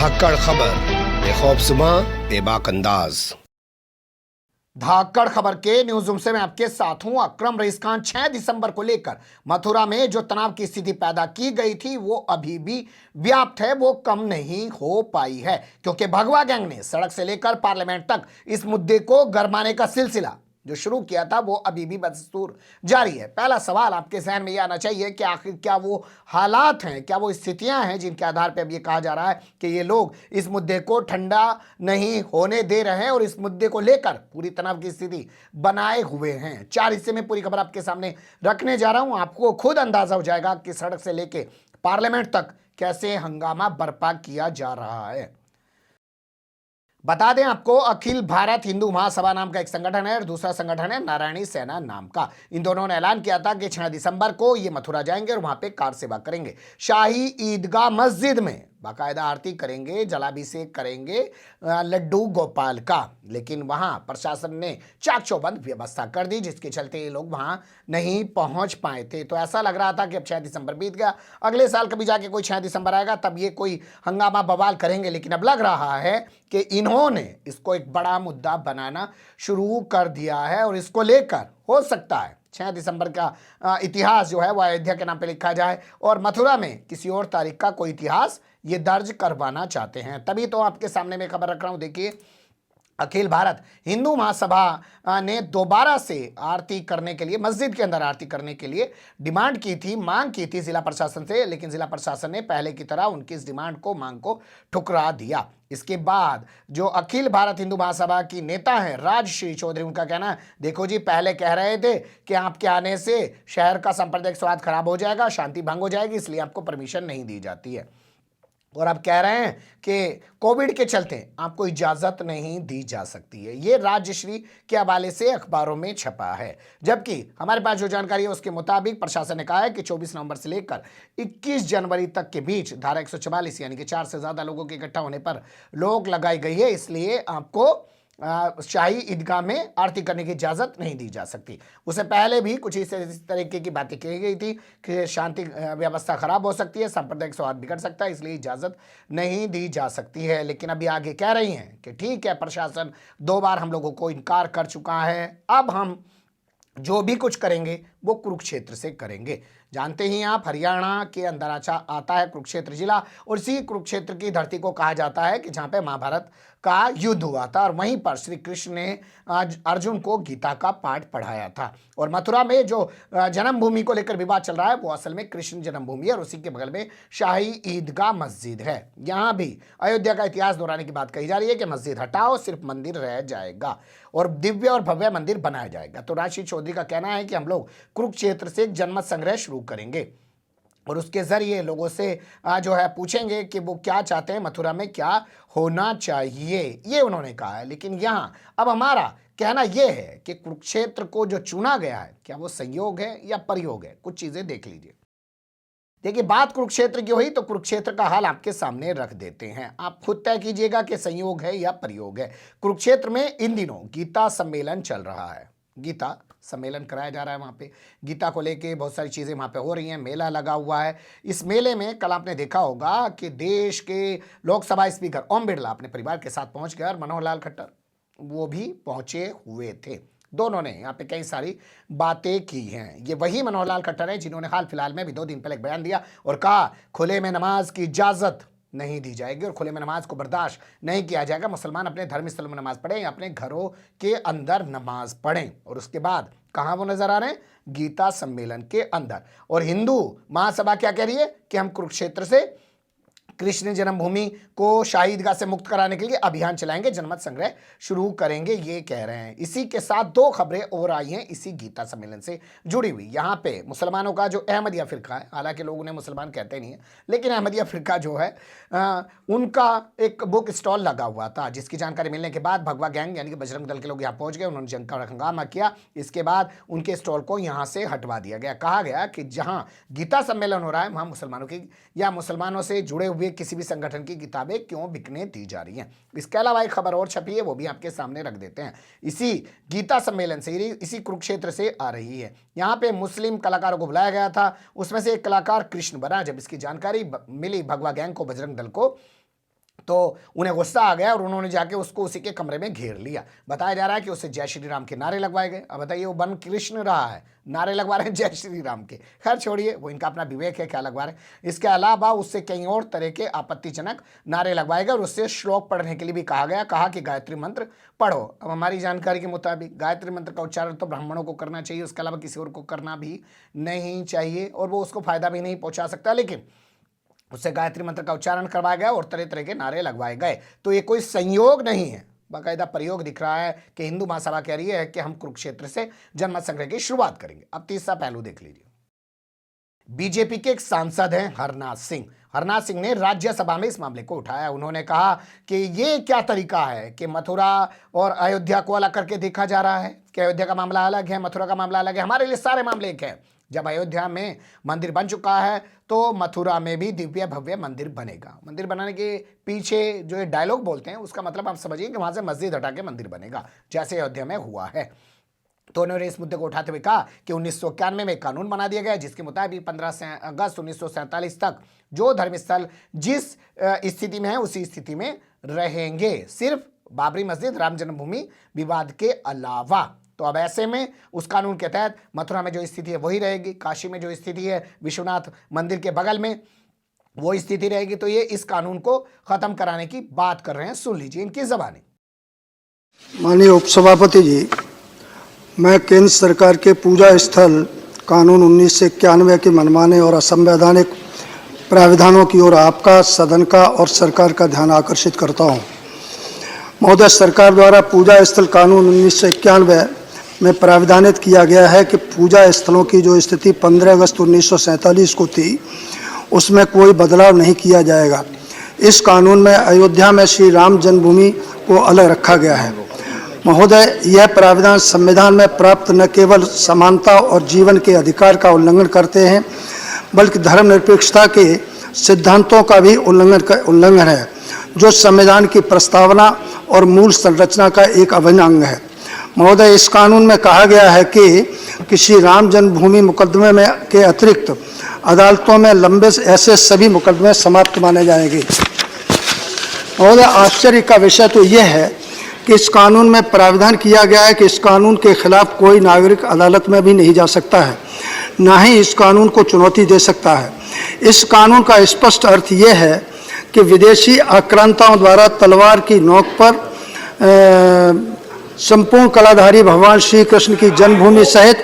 धाकड़ खबर बेखौफसमा बेबाक अंदाज। धाकड़ खबर के न्यूज रूम से मैं आपके साथ हूं अकरम रईस खान। 6 दिसंबर को लेकर मथुरा में जो तनाव की स्थिति पैदा की गई थी वो अभी भी व्याप्त है, वो कम नहीं हो पाई है, क्योंकि भगवा गैंग ने सड़क से लेकर पार्लियामेंट तक इस मुद्दे को गरमाने का सिलसिला जो शुरू किया था वो अभी भी बदस्तूर जारी है। पहला सवाल आपके जहन में ये आना चाहिए कि आखिर क्या वो हालात हैं, क्या वो स्थितियां हैं जिनके आधार पर अब ये कहा जा रहा है कि ये लोग इस मुद्दे को ठंडा नहीं होने दे रहे हैं और इस मुद्दे को लेकर पूरी तनाव की स्थिति बनाए हुए हैं। 4 हिस्से में पूरी खबर आपके सामने रखने जा रहा हूं, आपको खुद अंदाजा हो जाएगा कि सड़क से लेके पार्लियामेंट तक कैसे हंगामा बर्पा किया जा रहा है। बता दें आपको, अखिल भारत हिंदू महासभा नाम का एक संगठन है और दूसरा संगठन है नारायणी सेना नाम का। इन दोनों ने ऐलान किया था कि 6 दिसंबर को ये मथुरा जाएंगे और वहां पे कार सेवा करेंगे, शाही ईदगाह मस्जिद में बाकायदा आरती करेंगे, जलाभिषेक करेंगे लड्डू गोपाल का। लेकिन वहां प्रशासन ने चाक चौबंद व्यवस्था कर दी, जिसके चलते ये लोग वहां नहीं पहुंच पाए थे। तो ऐसा लग रहा था कि अब 6 दिसंबर बीत गया, अगले साल कभी जाके कोई 6 दिसंबर आएगा तब ये कोई हंगामा बवाल करेंगे। लेकिन अब लग रहा है कि इन्होंने इसको एक बड़ा मुद्दा बनाना शुरू कर दिया है और इसको लेकर हो सकता है 6 दिसंबर का इतिहास जो है वो अयोध्या के नाम पे लिखा जाए और मथुरा में किसी और तारीख का कोई इतिहास ये दर्ज करवाना चाहते हैं। तभी तो आपके सामने मैं खबर रख रहा हूं। देखिए, अखिल भारत हिंदू महासभा ने दोबारा से आरती करने के लिए, मस्जिद के अंदर आरती करने के लिए डिमांड की थी, मांग की थी जिला प्रशासन से, लेकिन जिला प्रशासन ने पहले की तरह उनकी इस डिमांड को, मांग को ठुकरा दिया। इसके बाद जो अखिल भारत हिंदू महासभा की नेता हैं राजश्री चौधरी, उनका कहना है, देखो जी, पहले कह रहे थे कि आपके आने से शहर का सांप्रदायिक स्वाद खराब हो जाएगा, शांति भंग हो जाएगी, इसलिए आपको परमिशन नहीं दी जाती है। और अब कह रहे हैं कि कोविड के चलते आपको इजाजत नहीं दी जा सकती है। ये राजश्री के हवाले से अखबारों में छपा है। जबकि हमारे पास जो जानकारी है उसके मुताबिक प्रशासन ने कहा है कि 24 नवंबर से लेकर 21 जनवरी तक के बीच धारा 144 यानी कि 4 से ज्यादा लोगों के इकट्ठा होने पर रोक लगाई गई है, इसलिए आपको शाही ईदगाह में आरती करने की इजाजत नहीं दी जा सकती। उससे पहले भी कुछ इस तरीके की बातें की गई थी कि शांति व्यवस्था खराब हो सकती है, सांप्रदायिक सौहार्द बिगड़ सकता है, इसलिए इजाजत नहीं दी जा सकती है। लेकिन अभी आगे कह रही हैं कि ठीक है, प्रशासन 2 बार हम लोगों को इनकार कर चुका है, अब हम जो भी कुछ करेंगे वो कुरुक्षेत्र से करेंगे। जानते ही आप, हरियाणा के अंदर आता है कुरुक्षेत्र जिला और इसी कुरुक्षेत्र की धरती को कहा जाता है कि जहां पे महाभारत का युद्ध हुआ था और वहीं पर श्री कृष्ण ने आज अर्जुन को गीता का पाठ पढ़ाया था। और मथुरा में जो जन्मभूमि को लेकर विवाद चल रहा है वो असल में कृष्ण जन्मभूमि है और उसी के बगल में शाही ईदगाह मस्जिद है। यहाँ भी अयोध्या का इतिहास दोहराने की बात कही जा रही है कि मस्जिद हटाओ, सिर्फ मंदिर रह जाएगा और दिव्य और भव्य मंदिर बनाया जाएगा। तो राजश्री चौधरी का कहना है कि हम लोग कुरुक्षेत्र से एक जनमत संग्रह शुरू करेंगे और उसके जरिए लोगों से जो है पूछेंगे कि वो क्या चाहते हैं, मथुरा में क्या होना चाहिए, ये उन्होंने कहा है। लेकिन यहाँ अब हमारा कहना यह है कि कुरुक्षेत्र को जो चुना गया है, क्या वो संयोग है या प्रयोग है? कुछ चीजें देख लीजिए। देखिए, बात कुरुक्षेत्र की हुई तो कुरुक्षेत्र का हाल आपके सामने रख देते हैं, आप खुद तय कीजिएगा कि संयोग है या प्रयोग है। कुरुक्षेत्र में इन दिनों गीता सम्मेलन चल रहा है, गीता सम्मेलन कराया जा रहा है। वहाँ पे गीता को लेके बहुत सारी चीज़ें वहाँ पे हो रही हैं, मेला लगा हुआ है। इस मेले में कल आपने देखा होगा कि देश के लोकसभा स्पीकर ओम बिरला अपने परिवार के साथ पहुँच गए और मनोहर लाल खट्टर वो भी पहुँचे हुए थे। दोनों ने यहाँ पे कई सारी बातें की हैं। ये वही मनोहर लाल खट्टर है जिन्होंने हाल फिलहाल में भी 2 दिन पहले एक बयान दिया और कहा खुले में नमाज की इजाज़त नहीं दी जाएगी और खुले में नमाज को बर्दाश्त नहीं किया जाएगा। मुसलमान अपने धर्म स्थल में नमाज पढ़ें या अपने घरों के अंदर नमाज पढ़ें। और उसके बाद कहाँ वो नजर आ रहे हैं? गीता सम्मेलन के अंदर। और हिंदू महासभा क्या कह रही है कि हम कुरुक्षेत्र से कृष्ण जन्मभूमि को शाही ईदगाह से मुक्त कराने के लिए अभियान चलाएंगे, जनमत संग्रह शुरू करेंगे, ये कह रहे हैं। इसी के साथ 2 खबरें और आई हैं इसी गीता सम्मेलन से जुड़ी हुई। यहाँ पे मुसलमानों का जो अहमदिया फिरका है, हालांकि लोग उन्हें मुसलमान कहते नहीं है, लेकिन अहमदिया फिरका जो है उनका एक बुक स्टॉल लगा हुआ था, जिसकी जानकारी मिलने के बाद भगवा गैंग यानी कि बजरंग दल के लोग यहाँ पहुंच गए, उन्होंने जंग का हंगामा किया। इसके बाद उनके स्टॉल को यहाँ से हटवा दिया गया। कहा गया कि जहाँ गीता सम्मेलन हो रहा है वहाँ मुसलमानों की या मुसलमानों से जुड़े हुए किसी भी संगठन की किताबें क्यों बिकने दी जा रही हैं। इसके अलावा एक खबर और छपी है, वो भी आपके सामने रख देते हैं। इसी गीता सम्मेलन से, इसी कुरुक्षेत्र से आ रही है। यहाँ पे मुस्लिम कलाकारों को बुलाया गया था, उसमें से एक कलाकार कृष्ण बना। जब इसकी जानकारी मिली भगवा गैंग को, बजरंग दल को, तो उन्हें गुस्सा आ गया और उन्होंने जाके उसको उसी के कमरे में घेर लिया। बताया जा रहा है कि उसे जय श्री राम के नारे लगवाए गए। अब बताइए, वो वन कृष्ण रहा है, नारे लगवा रहे हैं जय श्री राम के। खैर छोड़िए, वो इनका अपना विवेक है क्या लगवा रहे हैं। इसके अलावा उससे कई और तरह के आपत्तिजनक नारे लगवाए गए और उससे श्लोक पढ़ने के लिए भी कहा गया। कहा कि गायत्री मंत्र पढ़ो। अब हमारी जानकारी के मुताबिक गायत्री मंत्र का उच्चारण तो ब्राह्मणों को करना चाहिए, उसके अलावा किसी और को करना भी नहीं चाहिए और वो उसको फायदा भी नहीं पहुंचा सकता, लेकिन उससे गायत्री मंत्र का उच्चारण करवाया गया और तरह तरह के नारे लगवाए गए। तो ये कोई संयोग नहीं है, बाकायदा प्रयोग दिख रहा है कि हिंदू महासभा कह रही है कि हम कुरुक्षेत्र से जनमत संग्रह की शुरुआत करेंगे। अब तीसरा पहलू देख लीजिए। बीजेपी के एक सांसद हैं हरनाथ सिंह। हरनाथ सिंह ने राज्यसभा में इस मामले को उठाया। उन्होंने कहा कि ये क्या तरीका है कि मथुरा और अयोध्या को अलग करके देखा जा रहा है कि अयोध्या का मामला अलग है, मथुरा का मामला अलग है। हमारे लिए सारे मामले एक हैं। जब अयोध्या में मंदिर बन चुका है तो मथुरा में भी दिव्य भव्य मंदिर बनेगा। मंदिर बनाने के पीछे जो ये डायलॉग बोलते हैं उसका मतलब आप समझिए कि वहां से मस्जिद हटा के मंदिर बनेगा, जैसे अयोध्या में हुआ है। तो उन्होंने इस मुद्दे को उठाते हुए कहा कि 1991 में कानून बना दिया गया जिसके मुताबिक 15 अगस्त 1947 तक जो धर्मस्थल जिस स्थिति में है उसी स्थिति में रहेंगे, सिर्फ बाबरी मस्जिद राम जन्मभूमि विवाद के अलावा। तो अब ऐसे में उस कानून के तहत मथुरा में जो स्थिति है वही रहेगी, काशी में जो स्थिति है विश्वनाथ मंदिर के बगल में वो स्थिति रहेगी। तो ये इस कानून को खत्म कराने की बात कर रहे हैं। सुन लीजिए इनकी ज़बानी। माननीय उपसभापति जी, मैं केंद्र सरकार के पूजा स्थल कानून 1991 के मनमाने और असंवैधानिक प्रावधानों की ओर आपका, सदन का और सरकार का ध्यान आकर्षित करता हूं। महोदय, सरकार द्वारा पूजा स्थल कानून 1991 में प्रावधानित किया गया है कि पूजा स्थलों की जो स्थिति 15 अगस्त 1947 को थी उसमें कोई बदलाव नहीं किया जाएगा। इस कानून में अयोध्या में श्री राम जन्मभूमि को अलग रखा गया है। महोदय, यह प्रावधान संविधान में प्राप्त न केवल समानता और जीवन के अधिकार का उल्लंघन करते हैं बल्कि धर्मनिरपेक्षता के सिद्धांतों का भी उल्लंघन है, जो संविधान की प्रस्तावना और मूल संरचना का एक अभिन्न अंग है। महोदय, इस कानून में कहा गया है कि श्री राम जन्मभूमि मुकदमे में के अतिरिक्त अदालतों में लंबे ऐसे सभी मुकदमे समाप्त माने जाएंगे। महोदय, आश्चर्य का विषय तो यह है कि इस कानून में प्रावधान किया गया है कि इस कानून के खिलाफ कोई नागरिक अदालत में भी नहीं जा सकता है, ना ही इस कानून को चुनौती दे सकता है। इस कानून का स्पष्ट अर्थ यह है कि विदेशी आक्रांताओं द्वारा तलवार की नोक पर संपूर्ण कलाधारी भगवान श्री कृष्ण की जन्मभूमि सहित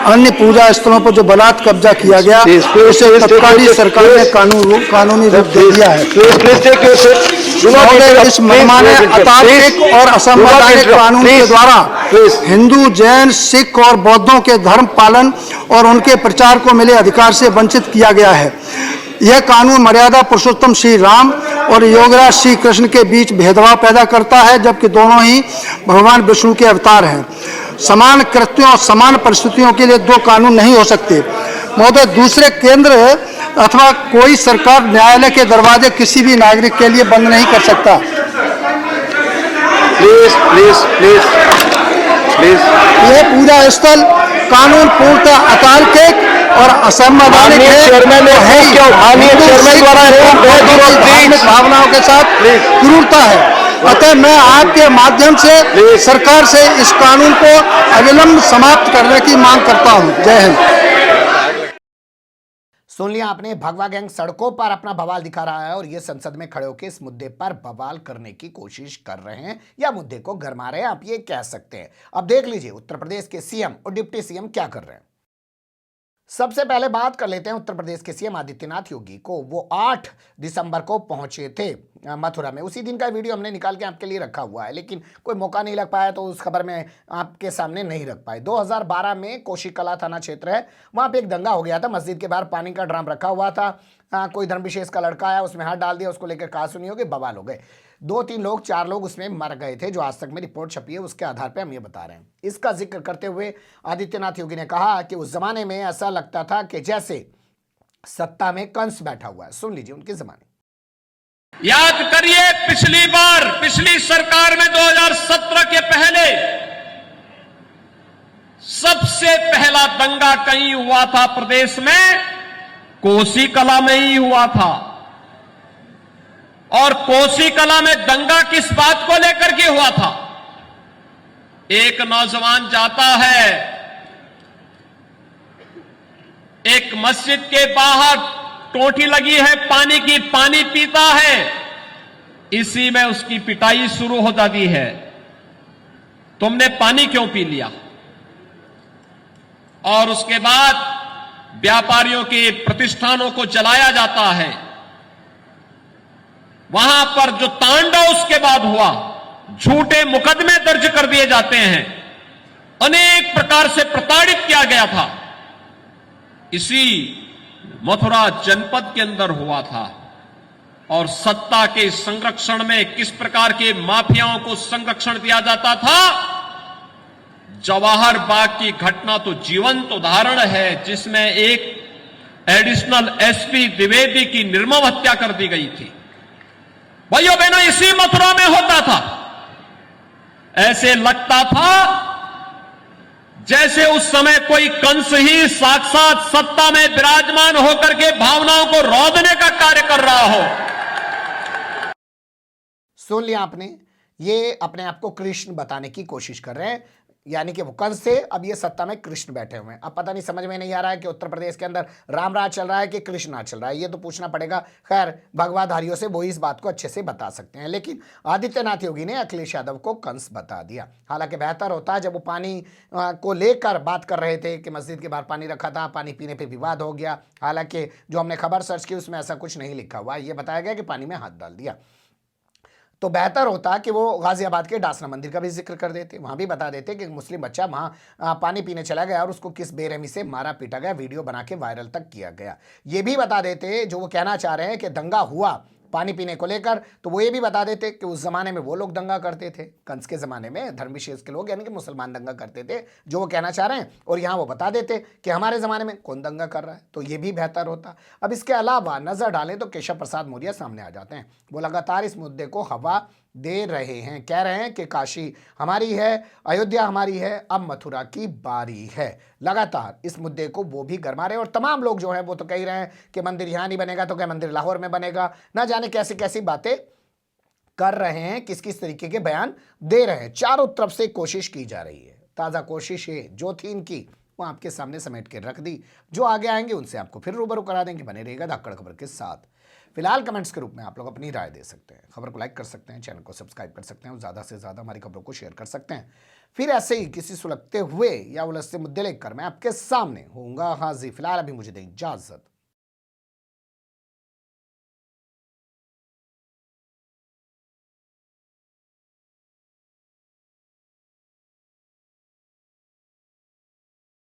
अन्य पूजा स्थलों पर जो बलात् कब्जा किया गया उसे तत्कालीन सरकार ने कानूनी रूप दे दिया है। इस मनमाने, अतार्किक और असंवैधानिक कानून के द्वारा हिंदू, जैन, सिख और बौद्धों के धर्म पालन और उनके प्रचार को मिले अधिकार से वंचित किया गया है। यह कानून मर्यादा पुरुषोत्तम श्री राम और योगराज श्री कृष्ण के बीच भेदभाव पैदा करता है, जबकि दोनों ही भगवान विष्णु के अवतार हैं। समान कृत्यों और समान परिस्थितियों के लिए दो कानून नहीं हो सकते। महोदय, दूसरे केंद्र अथवा कोई सरकार न्यायालय के दरवाजे किसी भी नागरिक के लिए बंद नहीं कर सकता। यह पूजा स्थल कानून पूर्णतः अतार्किक और असंवैधानिक धार्मिक भावनाओं के साथ क्रूरता है। अतः मैं आपके माध्यम से सरकार से इस कानून को अविलंब समाप्त करने की मांग करता हूं। जय हिंद। सुन लिया आपने, भगवा गैंग सड़कों पर अपना बवाल दिखा रहा है और ये संसद में खड़े होकर इस मुद्दे पर बवाल करने की कोशिश कर रहे हैं या मुद्दे को गरमा रहे हैं, आप ये कह सकते हैं। अब देख लीजिए उत्तर प्रदेश के सीएम और डिप्टी सीएम क्या कर रहे हैं। सबसे पहले बात कर लेते हैं उत्तर प्रदेश के सीएम आदित्यनाथ योगी को। वो 8 दिसंबर को पहुंचे थे मथुरा में। उसी दिन का वीडियो हमने निकाल के आपके लिए रखा हुआ है, लेकिन कोई मौका नहीं लग पाया तो उस खबर में आपके सामने नहीं रख पाए। 2012 में कोशिकला थाना क्षेत्र है, वहां पे एक दंगा हो गया था। मस्जिद के बाहर पानी का ड्राम रखा हुआ था, कोई धर्म विशेष का लड़का आया, उसमें हाथ डाल दिया, उसको लेकर कहा सुनी होगी, बवाल हो गए। 2-3 लोग 4 लोग उसमें मर गए थे, जो आज तक में रिपोर्ट छपी है, उसके आधार पर हम ये बता रहे हैं। इसका जिक्र करते हुए आदित्यनाथ योगी ने कहा कि उस जमाने में ऐसा लगता था कि जैसे सत्ता में कंस बैठा हुआ है। सुन लीजिए उनकी जबानी। याद करिए, पिछली सरकार में 2017 के पहले सबसे पहला दंगा कहीं हुआ था प्रदेश में, कोसी कला में ही हुआ था। और कोसी कला में दंगा किस बात को लेकर के हुआ था? एक नौजवान जाता है, एक मस्जिद के बाहर टोटी लगी है पानी की, पानी पीता है, इसी में उसकी पिटाई शुरू हो जाती है। तुमने पानी क्यों पी लिया? और उसके बाद व्यापारियों के प्रतिष्ठानों को जलाया जाता है। वहां पर जो तांडव उसके बाद हुआ, झूठे मुकदमे दर्ज कर दिए जाते हैं, अनेक प्रकार से प्रताड़ित किया गया था। इसी मथुरा जनपद के अंदर हुआ था। और सत्ता के संरक्षण में किस प्रकार के माफियाओं को संरक्षण दिया जाता था? जवाहर बाग की घटना तो जीवंत उदाहरण है, जिसमें एक एडिशनल एसपी द्विवेदी की निर्मम हत्या कर दी गई थी। भाइयों बहनों, इसी मथुरा में होता था। ऐसे लगता था जैसे उस समय कोई कंस ही साक्षात सत्ता में विराजमान होकर के भावनाओं को रौंदने का कार्य कर रहा हो। सुन लिया आपने, ये अपने आप को कृष्ण बताने की कोशिश कर रहे हैं, यानी कि वो कंस से अब ये सत्ता में कृष्ण बैठे हुए हैं। अब पता नहीं, समझ में नहीं आ रहा है कि उत्तर प्रदेश के अंदर राम राज चल रहा है कि कृष्ण राज चल रहा है, ये तो पूछना पड़ेगा। खैर, भगवाधारियों से वो इस बात को अच्छे से बता सकते हैं। लेकिन आदित्यनाथ योगी ने अखिलेश यादव को कंस बता दिया। हालांकि बेहतर होता जब वो पानी को लेकर बात कर रहे थे कि मस्जिद के बाहर पानी रखा था, पानी पीने पर विवाद हो गया। हालांकि जो हमने खबर सर्च की उसमें ऐसा कुछ नहीं लिखा हुआ, ये बताया गया कि पानी में हाथ डाल दिया। तो बेहतर होता कि वो गाजियाबाद के डासना मंदिर का भी जिक्र कर देते, वहां भी बता देते कि मुस्लिम बच्चा वहां पानी पीने चला गया और उसको किस बेरहमी से मारा पीटा गया, वीडियो बना के वायरल तक किया गया। ये भी बता देते, जो वो कहना चाह रहे हैं कि दंगा हुआ पानी पीने को लेकर, तो वो ये भी बता देते कि उस जमाने में वो लोग दंगा करते थे, कंस के जमाने में धर्म विशेष के लोग यानी कि मुसलमान दंगा करते थे, जो वो कहना चाह रहे हैं। और यहाँ वो बता देते कि हमारे जमाने में कौन दंगा कर रहा है, तो ये भी बेहतर होता। अब इसके अलावा नजर डालें तो केशव प्रसाद मौर्य सामने आ जाते हैं। वो लगातार इस मुद्दे को हवा दे रहे हैं, कह रहे हैं कि काशी हमारी है, अयोध्या हमारी है, अब मथुरा की बारी है। लगातार इस मुद्दे को वो भी गरमा रहे हैं। और तमाम लोग जो हैं वो तो कह ही रहे हैं कि मंदिर यहाँ नहीं बनेगा तो क्या मंदिर लाहौर में बनेगा, ना जाने कैसी कैसी बातें कर रहे हैं, किस किस तरीके के बयान दे रहे हैं। चारों तरफ से कोशिश की जा रही है। ताज़ा कोशिशें जो थी इनकी, वो आपके सामने समेट के रख दी। जो आगे आएंगे उनसे आपको फिर रूबरू करा देंगे। बने रहेगा धाकड़ खबर के साथ। फिलहाल कमेंट्स के रूप में आप लोग अपनी राय दे सकते हैं, खबर को लाइक कर सकते हैं, चैनल को सब्सक्राइब कर सकते हैं और ज़्यादा से ज़्यादा हमारी खबरों को शेयर कर सकते हैं। फिर ऐसे ही किसी सुलगते हुए या उलझते मुद्दे लेकर मैं आपके सामने होऊंगा हाजिर। फिलहाल अभी मुझे दें इजाज़त।